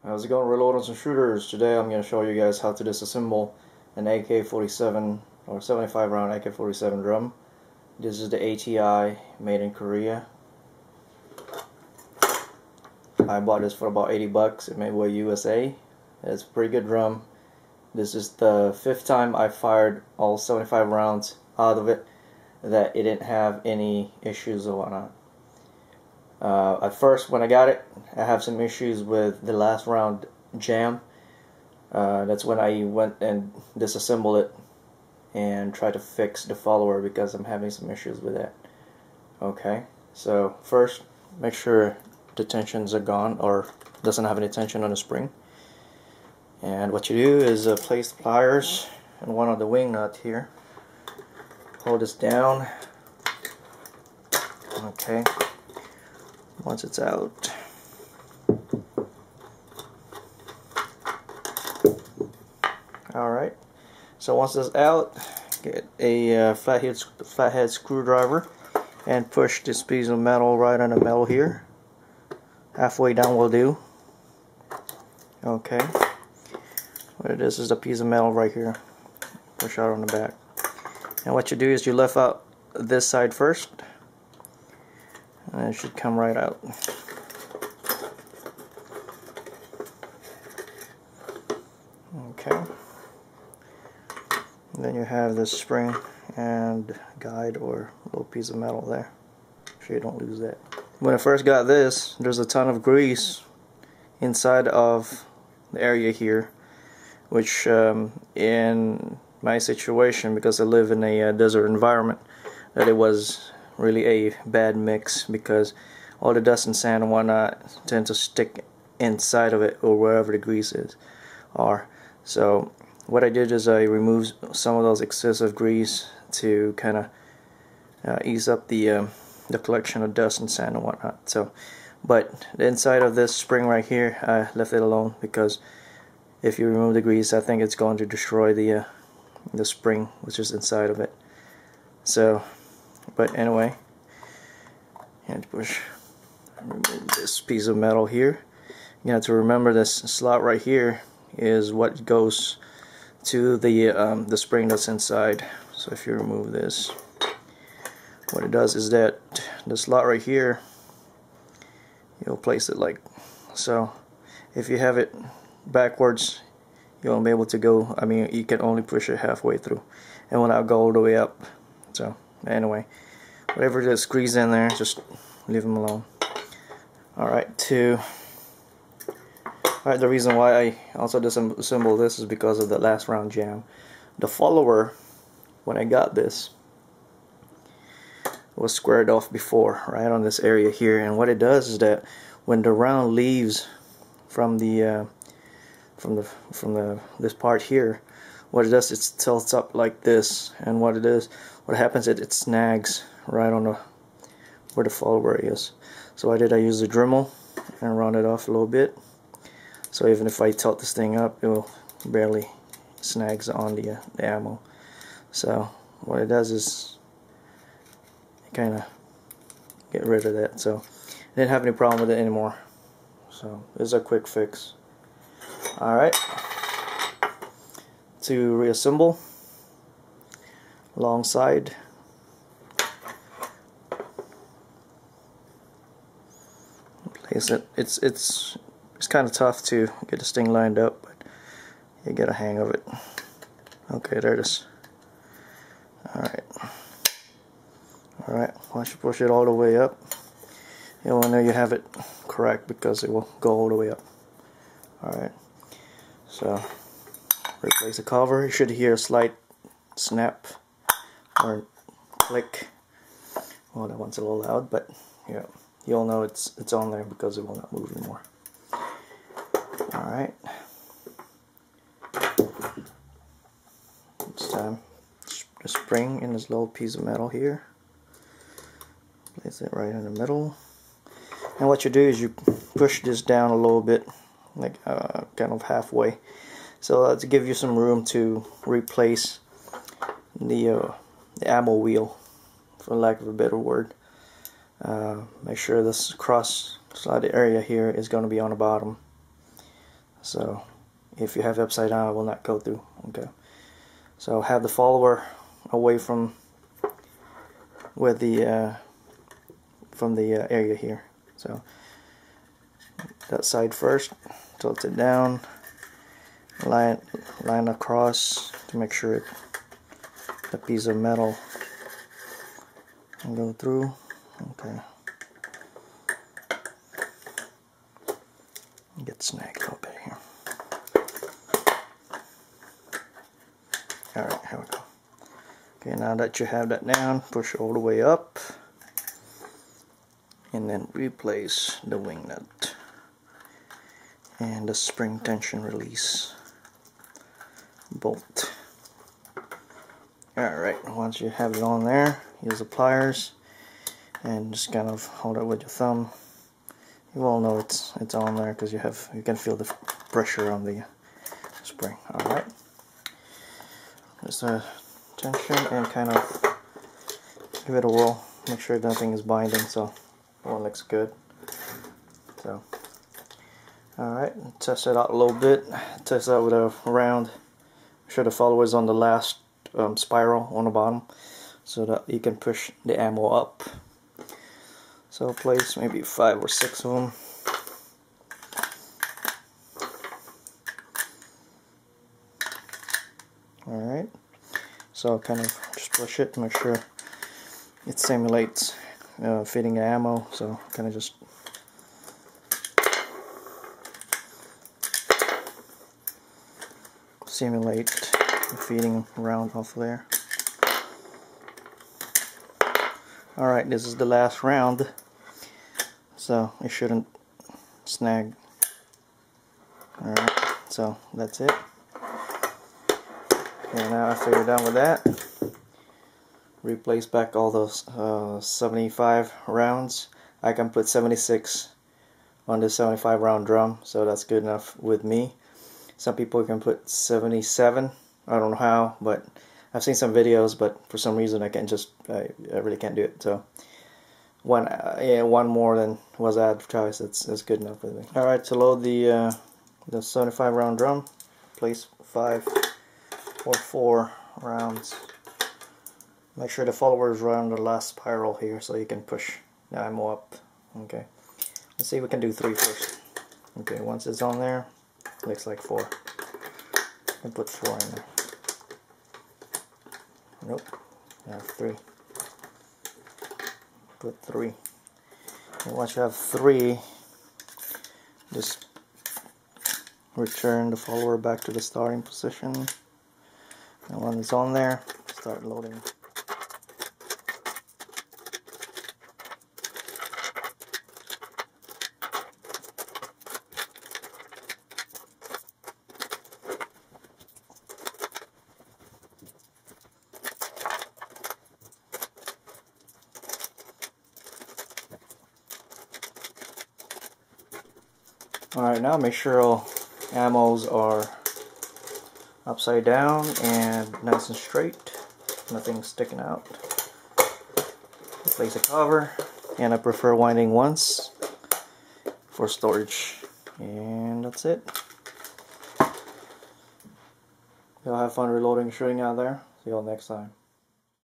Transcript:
How's it going, reloaders and shooters? Today I'm going to show you guys how to disassemble an AK47 or 75 round AK47 drum. This is the ATI made in Korea. I bought this for about 80 bucks. It made by USA. It's a pretty good drum. This is the 5th time I fired all 75 rounds out of it that it didn't have any issues or whatnot. At first, when I got it, I have some issues with the last round jam. That's when I went and disassembled it and tried to fix the follower because I'm having some issues with that. Okay, so first, make sure the tensions are gone or doesn't have any tension on the spring. And what you do is place the pliers in one of the wing nut here. Hold this down. Okay. Once it's out, alright, so once it's out, get a flathead screwdriver and push this piece of metal right on the metal here. Halfway down will do. Okay, what it is a piece of metal right here. Push out on the back. And what you do is you lift out this side first. And it should come right out. Okay. And then you have this spring and guide or little piece of metal there. Make sure you don't lose that. When I first got this, there's a ton of grease inside of the area here, which in my situation, because I live in a desert environment, that it was really a bad mix because all the dust and sand and whatnot tend to stick inside of it or wherever the grease are. So what I did is I removed some of those excessive grease to kind of ease up the collection of dust and sand and whatnot. So, but the inside of this spring right here, I left it alone because if you remove the grease, I think it's going to destroy the spring which is inside of it. So. But anyway, and remove this piece of metal here. You have to remember this slot right here is what goes to the spring that's inside. So if you remove this, what it does is that the slot right here, you'll place it like so. If you have it backwards, you won't be able to go. I mean, you can only push it halfway through, and will not go all the way up. So. Anyway, whatever it is, grease in there, just leave them alone. Alright, the reason why I also disassembled this is because of the last round jam. The follower, when I got this, was squared off before, right on this area here. And what it does is that when the round leaves from this part here, what it does, it tilts up like this, and what happens is it snags right on where the follower is. So I use the Dremel and round it off a little bit. So even if I tilt this thing up, it will barely snags on the ammo. So what it does is kind of get rid of that. So I didn't have any problem with it anymore. So this is a quick fix. Alright. To reassemble alongside, place it. It's kind of tough to get this thing lined up, but you get a hang of it. Okay, there it is. Alright, once you push it all the way up, you will know you have it correct because it will go all the way up. Alright, so replace the cover. You should hear a slight snap or click. Well, that one's a little loud, but yeah, you'll know it's on there because it will not move anymore. Alright, this time the spring in this little piece of metal here. Place it right in the middle, and what you do is you push this down a little bit, like kind of halfway. So to give you some room to replace the ammo wheel, for lack of a better word. Make sure this cross slotted area here is going to be on the bottom. So if you have it upside down, it will not go through. Okay. So have the follower away from where the area here. So that side first, tilt it down, line across to make sure the piece of metal can go through. Okay. Get snagged a little bit here. Alright, here we go. Okay, now that you have that down, push all the way up and then replace the wing nut and the spring tension release bolt. Alright, once you have it on there, use the pliers and just kind of hold it with your thumb. You all know it's on there because you can feel the pressure on the spring. Alright. Just tension and kind of give it a whirl. Make sure nothing is binding, so one looks good. So alright, test it out a little bit. Test it out with a round. Make sure the follower is on the last spiral on the bottom so that you can push the ammo up. So place maybe 5 or 6 of them. Alright, so kind of just push it to make sure it simulates fitting the ammo. So kind of just simulate feeding around off there. Alright, this is the last round, so it shouldn't snag. Alright, so that's it. Okay, now after you're done with that, replace back all those 75 rounds. I can put 76 on the 75 round drum, so that's good enough with me. Some people can put 77. I don't know how, but I've seen some videos, but for some reason I really can't do it. So one more than was advertised. It's good enough with me. All right, to load the 75 round drum, place 5 or 4 rounds. Make sure the follower is around the last spiral here, so you can push the ammo up. Okay, let's see if we can do 3 first. Okay, once it's on there, looks like 4. I put 4 in there. Nope, I have 3. Put 3. And once you have 3, just return the follower back to the starting position. And when it's on there, start loading. Alright, now make sure all ammos are upside down and nice and straight, nothing sticking out. Place a cover, and I prefer winding once for storage, and that's it. Y'all have fun reloading and shooting out there. See y'all next time.